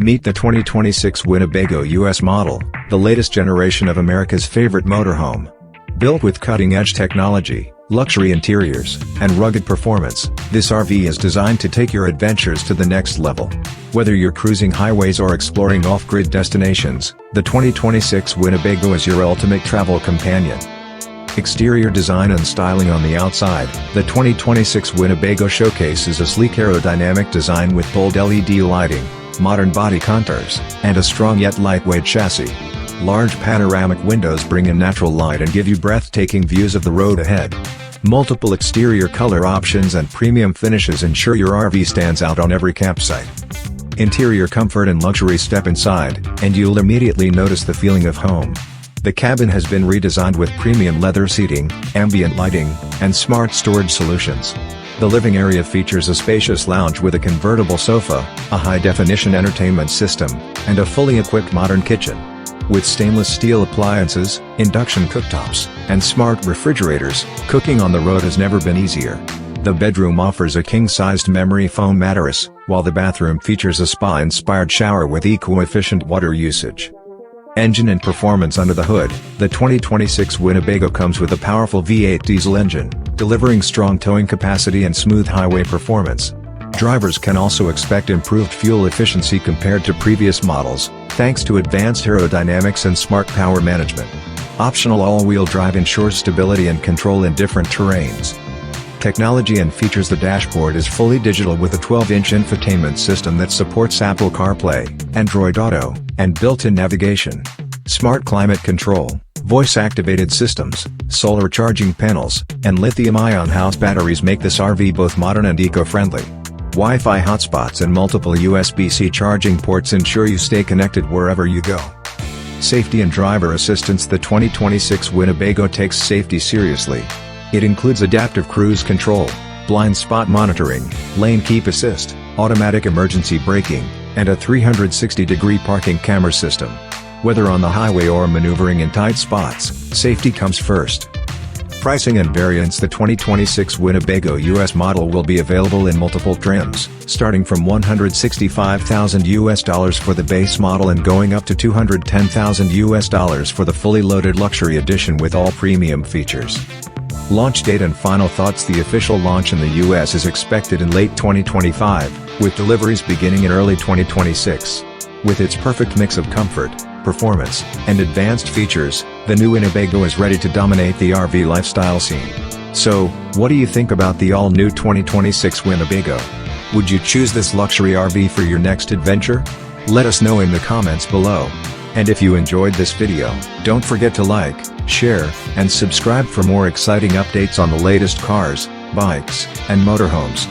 Meet the 2026 Winnebago US model, the latest generation of America's favorite motorhome. Built with cutting-edge technology, luxury interiors, and rugged performance, this RV is designed to take your adventures to the next level. Whether you're cruising highways or exploring off-grid destinations, the 2026 Winnebago is your ultimate travel companion. Exterior design and styling. On the outside, the 2026 Winnebago showcases a sleek aerodynamic design with bold LED lighting, modern body contours, and a strong yet lightweight chassis. Large panoramic windows bring in natural light and give you breathtaking views of the road ahead. Multiple exterior color options and premium finishes ensure your RV stands out on every campsite. Interior comfort and luxury. Step inside, and you'll immediately notice the feeling of home. The cabin has been redesigned with premium leather seating, ambient lighting, and smart storage solutions. The living area features a spacious lounge with a convertible sofa, a high-definition entertainment system, and a fully equipped modern kitchen. With stainless steel appliances, induction cooktops, and smart refrigerators, cooking on the road has never been easier. The bedroom offers a king-sized memory foam mattress, while the bathroom features a spa-inspired shower with eco-efficient water usage. Engine and performance. Under the hood, the 2026 Winnebago comes with a powerful V8 diesel engine, delivering strong towing capacity and smooth highway performance. Drivers can also expect improved fuel efficiency compared to previous models, thanks to advanced aerodynamics and smart power management. Optional all-wheel drive ensures stability and control in different terrains. Technology and features. The dashboard is fully digital with a 12-inch infotainment system that supports Apple CarPlay, Android Auto, and built-in navigation. Smart climate control, voice-activated systems, solar charging panels, and lithium-ion house batteries make this RV both modern and eco-friendly. Wi-Fi hotspots and multiple USB-C charging ports ensure you stay connected wherever you go. Safety and driver assistance. The 2026 Winnebago takes safety seriously. It includes adaptive cruise control, blind spot monitoring, lane keep assist, automatic emergency braking, and a 360-degree parking camera system. Whether on the highway or maneuvering in tight spots, safety comes first. Pricing and variants. The 2026 Winnebago US model will be available in multiple trims, starting from $165,000 for the base model and going up to $210,000 for the fully loaded luxury edition with all premium features. Launch date and final thoughts. The official launch in the US is expected in late 2025, with deliveries beginning in early 2026. With its perfect mix of comfort, performance, and advanced features, the new Winnebago is ready to dominate the RV lifestyle scene. So, what do you think about the all-new 2026 Winnebago? Would you choose this luxury RV for your next adventure? Let us know in the comments below. And if you enjoyed this video, don't forget to like, share, and subscribe for more exciting updates on the latest cars, bikes, and motorhomes.